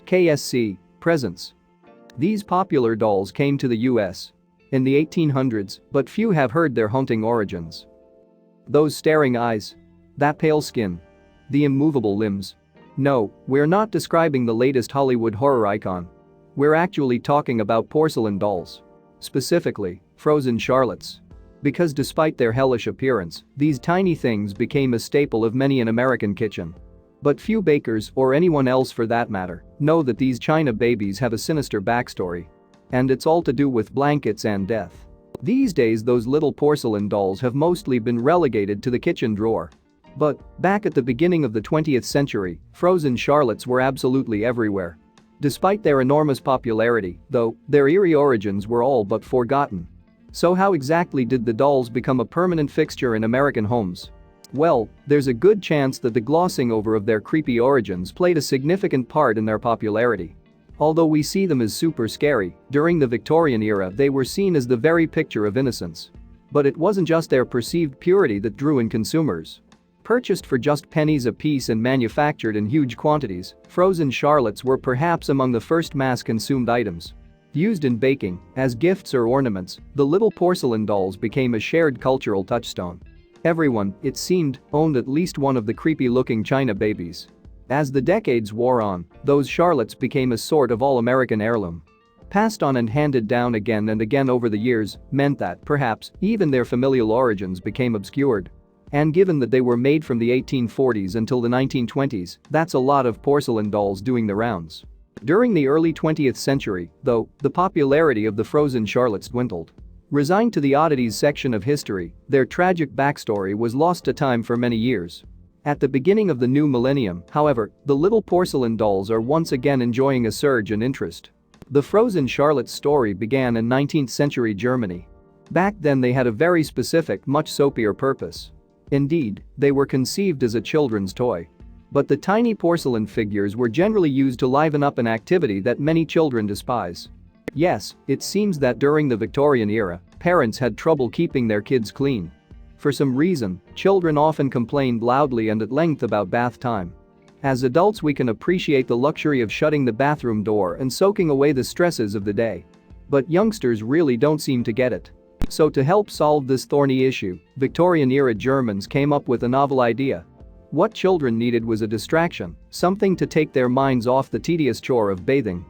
KSC, presents. These popular dolls came to the US in the 1800s, but few have heard their haunting origins. Those staring eyes. That pale skin. The immovable limbs. No, we're not describing the latest Hollywood horror icon. We're actually talking about porcelain dolls. Specifically, frozen Charlottes. Because despite their hellish appearance, these tiny things became a staple of many an American kitchen. But few bakers, or anyone else for that matter, know that these China babies have a sinister backstory. And it's all to do with blankets and death. These days those little porcelain dolls have mostly been relegated to the kitchen drawer. But, back at the beginning of the 20th century, frozen Charlottes were absolutely everywhere. Despite their enormous popularity, though, their eerie origins were all but forgotten. So how exactly did the dolls become a permanent fixture in American homes? Well, there's a good chance that the glossing over of their creepy origins played a significant part in their popularity. Although we see them as super scary, during the Victorian era they were seen as the very picture of innocence. But it wasn't just their perceived purity that drew in consumers. Purchased for just pennies a piece and manufactured in huge quantities, frozen Charlottes were perhaps among the first mass-consumed items. Used in baking, as gifts or ornaments, the little porcelain dolls became a shared cultural touchstone. Everyone, it seemed, owned at least one of the creepy-looking China babies. As the decades wore on, those Charlottes became a sort of all-American heirloom. Passed on and handed down again and again over the years meant that, perhaps, even their familial origins became obscured. And given that they were made from the 1840s until the 1920s, that's a lot of porcelain dolls doing the rounds. During the early 20th century, though, the popularity of the frozen Charlottes dwindled. Resigned to the oddities section of history, their tragic backstory was lost to time for many years. At the beginning of the new millennium, however, the little porcelain dolls are once again enjoying a surge in interest. The frozen Charlotte story began in 19th century Germany. Back then they had a very specific, much soapier purpose. Indeed, they were conceived as a children's toy. But the tiny porcelain figures were generally used to liven up an activity that many children despise. Yes, it seems that during the Victorian era, parents had trouble keeping their kids clean. For some reason, children often complained loudly and at length about bath time. As adults we can appreciate the luxury of shutting the bathroom door and soaking away the stresses of the day. But youngsters really don't seem to get it. So to help solve this thorny issue, Victorian-era Germans came up with a novel idea. What children needed was a distraction, something to take their minds off the tedious chore of bathing.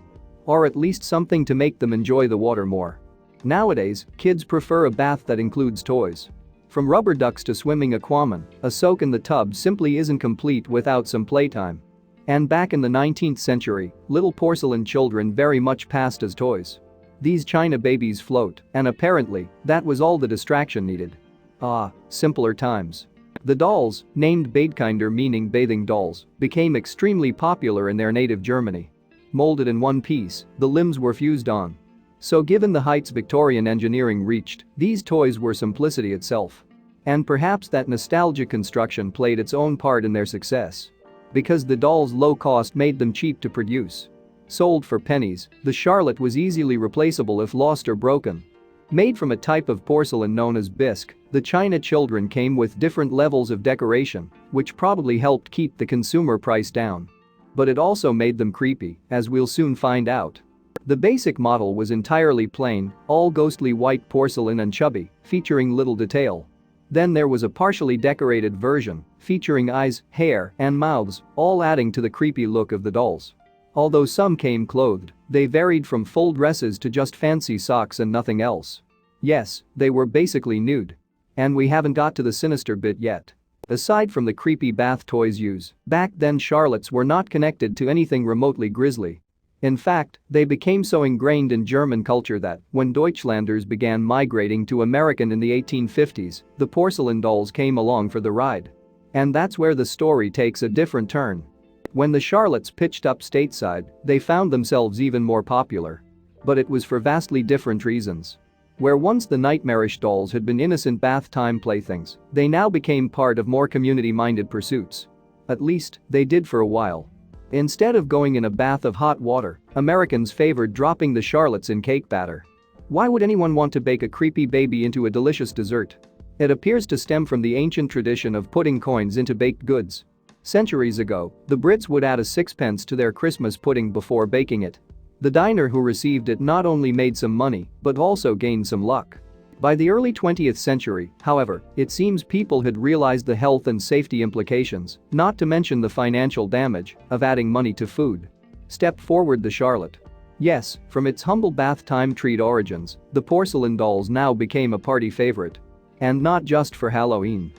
Or at least something to make them enjoy the water more. Nowadays, kids prefer a bath that includes toys. From rubber ducks to swimming Aquaman, a soak in the tub simply isn't complete without some playtime. And back in the 19th century, little porcelain children very much passed as toys. These China babies float, and apparently, that was all the distraction needed. Ah, simpler times. The dolls, named Badekinder meaning bathing dolls, became extremely popular in their native Germany. Molded in one piece, the limbs were fused on. So given the heights Victorian engineering reached, these toys were simplicity itself. And perhaps that nostalgic construction played its own part in their success. Because the dolls' low cost made them cheap to produce. Sold for pennies, the Charlotte was easily replaceable if lost or broken. Made from a type of porcelain known as bisque, the China children came with different levels of decoration, which probably helped keep the consumer price down. But it also made them creepy, as we'll soon find out. The basic model was entirely plain, all ghostly white porcelain and chubby, featuring little detail. Then there was a partially decorated version, featuring eyes, hair, and mouths, all adding to the creepy look of the dolls. Although some came clothed, they varied from full dresses to just fancy socks and nothing else. Yes, they were basically nude. And we haven't got to the sinister bit yet. Aside from the creepy bath toys used, back then Charlottes were not connected to anything remotely grisly. In fact, they became so ingrained in German culture that, when Deutschlanders began migrating to American in the 1850s, the porcelain dolls came along for the ride. And that's where the story takes a different turn. When the Charlottes pitched up stateside, they found themselves even more popular. But it was for vastly different reasons. Where once the nightmarish dolls had been innocent bath time playthings, they now became part of more community-minded pursuits. At least, they did for a while. Instead of going in a bath of hot water, Americans favored dropping the Charlottes in cake batter. Why would anyone want to bake a creepy baby into a delicious dessert? It appears to stem from the ancient tradition of putting coins into baked goods. Centuries ago, the Brits would add a sixpence to their Christmas pudding before baking it. The diner who received it not only made some money, but also gained some luck. By the early 20th century, however, it seems people had realized the health and safety implications, not to mention the financial damage, of adding money to food. Step forward the Charlotte. Yes, from its humble bath time treat origins, the porcelain dolls now became a party favorite. And not just for Halloween.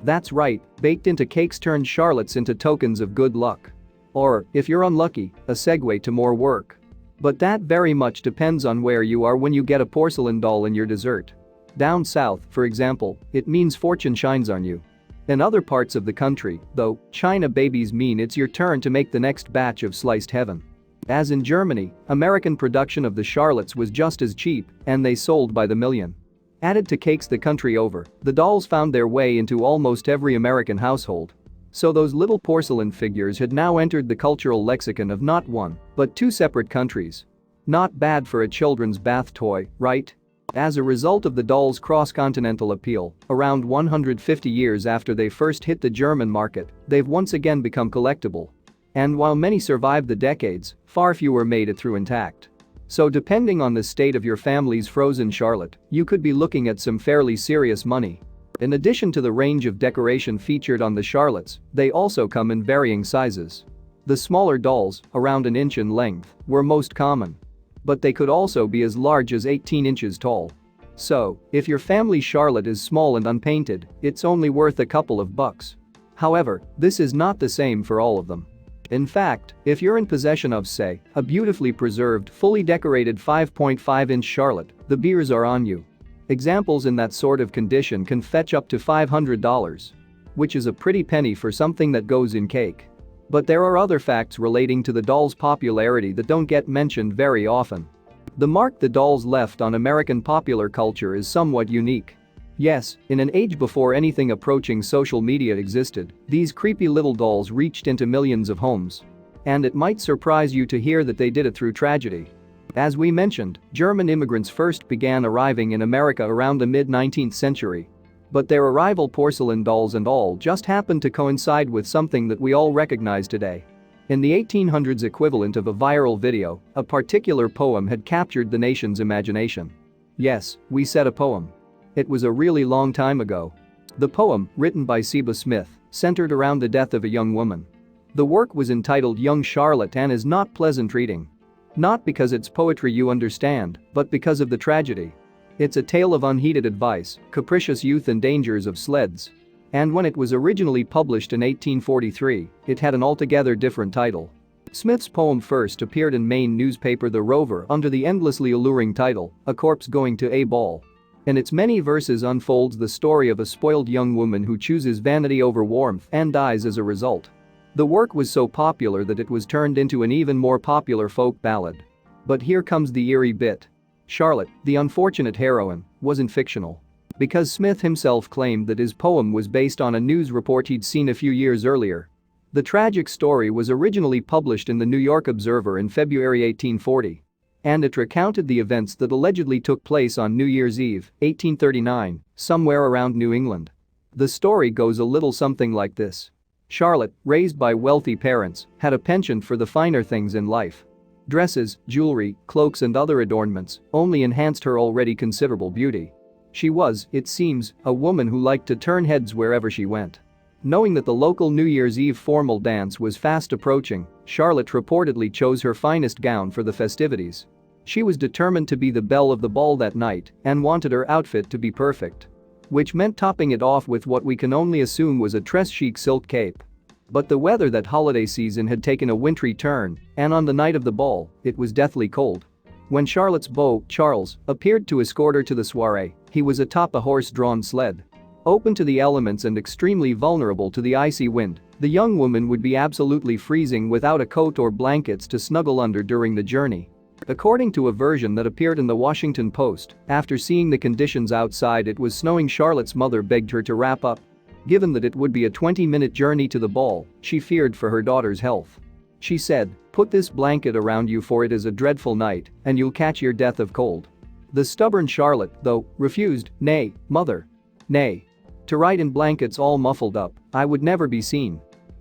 That's right, baked into cakes turned Charlottes into tokens of good luck. Or, if you're unlucky, a segue to more work. But that very much depends on where you are when you get a porcelain doll in your dessert. Down south, for example, it means fortune shines on you. In other parts of the country, though, China babies mean it's your turn to make the next batch of sliced heaven. As in Germany, American production of the Charlottes was just as cheap, and they sold by the million. Added to cakes the country over, the dolls found their way into almost every American household. So those little porcelain figures had now entered the cultural lexicon of not one, but two separate countries. Not bad for a children's bath toy, right? As a result of the dolls' cross-continental appeal, around 150 years after they first hit the German market, they've once again become collectible. And while many survived the decades, far fewer made it through intact. So depending on the state of your family's frozen Charlotte, you could be looking at some fairly serious money. In addition to the range of decoration featured on the Charlottes, they also come in varying sizes. The smaller dolls, around an inch in length, were most common. But they could also be as large as 18 inches tall. So, if your family's Charlotte is small and unpainted, it's only worth a couple of bucks. However, this is not the same for all of them. In fact, if you're in possession of, say, a beautifully preserved, fully decorated 5.5-inch Charlotte, the beers are on you. Examples in that sort of condition can fetch up to $500. Which is a pretty penny for something that goes in cake. But there are other facts relating to the doll's popularity that don't get mentioned very often. The mark the dolls left on American popular culture is somewhat unique. Yes, in an age before anything approaching social media existed, these creepy little dolls reached into millions of homes. And it might surprise you to hear that they did it through tragedy. As we mentioned, German immigrants first began arriving in America around the mid-19th century. But their arrival, porcelain dolls and all, just happened to coincide with something that we all recognize today. In the 1800s equivalent of a viral video, a particular poem had captured the nation's imagination. Yes, we said a poem. It was a really long time ago. The poem, written by Seba Smith, centered around the death of a young woman. The work was entitled Young Charlotte and is not pleasant reading. Not because it's poetry, you understand, but because of the tragedy. It's a tale of unheeded advice, capricious youth and dangers of sleds. And when it was originally published in 1843, it had an altogether different title. Smith's poem first appeared in Maine newspaper The Rover under the endlessly alluring title, A Corpse Going to a Ball. In its many verses unfolds the story of a spoiled young woman who chooses vanity over warmth and dies as a result. The work was so popular that it was turned into an even more popular folk ballad. But here comes the eerie bit. Charlotte, the unfortunate heroine, wasn't fictional. Because Smith himself claimed that his poem was based on a news report he'd seen a few years earlier. The tragic story was originally published in the New York Observer in February 1840. And it recounted the events that allegedly took place on New Year's Eve, 1839, somewhere around New England. The story goes a little something like this. Charlotte, raised by wealthy parents, had a penchant for the finer things in life. Dresses, jewelry, cloaks and other adornments only enhanced her already considerable beauty. She was, it seems, a woman who liked to turn heads wherever she went. Knowing that the local New Year's Eve formal dance was fast approaching, Charlotte reportedly chose her finest gown for the festivities. She was determined to be the belle of the ball that night and wanted her outfit to be perfect. Which meant topping it off with what we can only assume was a très-chic silk cape. But the weather that holiday season had taken a wintry turn, and on the night of the ball, it was deathly cold. When Charlotte's beau, Charles, appeared to escort her to the soiree, he was atop a horse-drawn sled. Open to the elements and extremely vulnerable to the icy wind, the young woman would be absolutely freezing without a coat or blankets to snuggle under during the journey. According to a version that appeared in the Washington Post, after seeing the conditions outside it was snowing, Charlotte's mother begged her to wrap up. Given that it would be a 20-minute journey to the ball, she feared for her daughter's health. She said, "Put this blanket around you for it is a dreadful night and you'll catch your death of cold." The stubborn Charlotte, though, refused. "Nay, mother. Nay. To ride in blankets all muffled up, I would never be seen."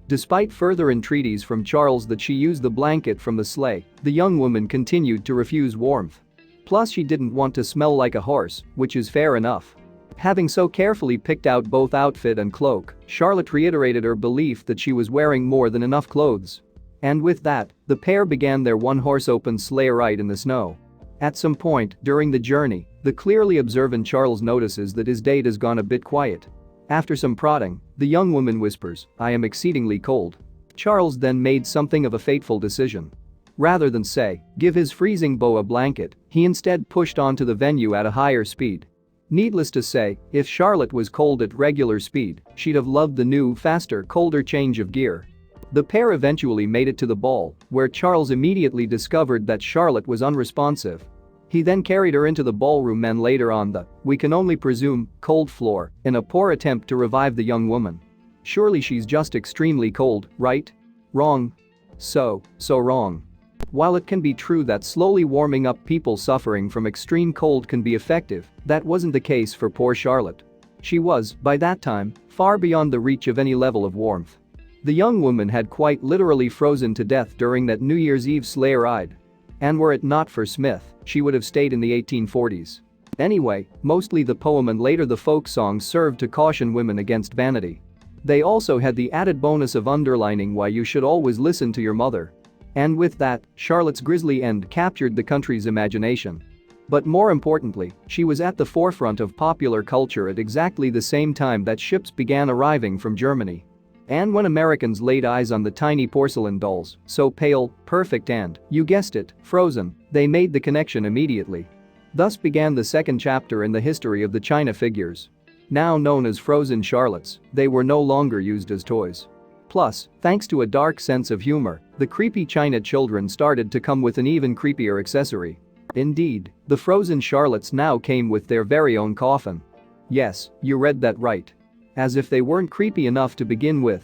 Despite further entreaties from Charles that she use the blanket from the sleigh, the young woman continued to refuse warmth. Plus she didn't want to smell like a horse, which is fair enough. Having so carefully picked out both outfit and cloak, Charlotte reiterated her belief that she was wearing more than enough clothes. And with that, the pair began their one-horse open sleigh ride in the snow. At some point during the journey, the clearly observant Charles notices that his date has gone a bit quiet. After some prodding, the young woman whispers, "I am exceedingly cold." Charles then made something of a fateful decision. Rather than say, give his freezing beau a blanket, he instead pushed onto the venue at a higher speed. Needless to say, if Charlotte was cold at regular speed, she'd have loved the new, faster, colder change of gear. The pair eventually made it to the ball, where Charles immediately discovered that Charlotte was unresponsive. He then carried her into the ballroom and later on the, we can only presume, cold floor, in a poor attempt to revive the young woman. Surely she's just extremely cold, right? Wrong. So wrong. While it can be true that slowly warming up people suffering from extreme cold can be effective, that wasn't the case for poor Charlotte. She was, by that time, far beyond the reach of any level of warmth. The young woman had quite literally frozen to death during that New Year's Eve sleigh ride. And were it not for Smith, she would have stayed in the 1840s. Anyway, mostly the poem and later the folk songs served to caution women against vanity. They also had the added bonus of underlining why you should always listen to your mother. And with that, Charlotte's grisly end captured the country's imagination. But more importantly, she was at the forefront of popular culture at exactly the same time that ships began arriving from Germany. And when Americans laid eyes on the tiny porcelain dolls, so pale, perfect and, you guessed it, frozen, they made the connection immediately. Thus began the second chapter in the history of the China figures. Now known as frozen Charlottes, they were no longer used as toys. Plus, thanks to a dark sense of humor, the creepy China children started to come with an even creepier accessory. Indeed, the frozen Charlottes now came with their very own coffin. Yes, you read that right. As if they weren't creepy enough to begin with.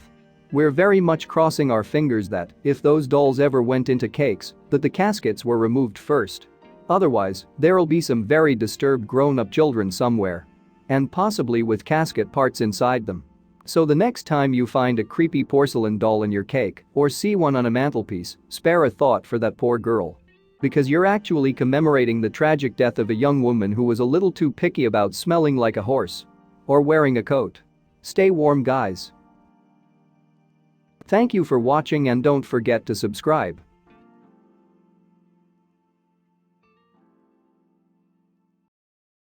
We're very much crossing our fingers that, if those dolls ever went into cakes, that the caskets were removed first. Otherwise, there'll be some very disturbed grown-up children somewhere. And possibly with casket parts inside them. So the next time you find a creepy porcelain doll in your cake, or see one on a mantelpiece, spare a thought for that poor girl. Because you're actually commemorating the tragic death of a young woman who was a little too picky about smelling like a horse. Or wearing a coat. Stay warm, guys. Thank you for watching and don't forget to subscribe.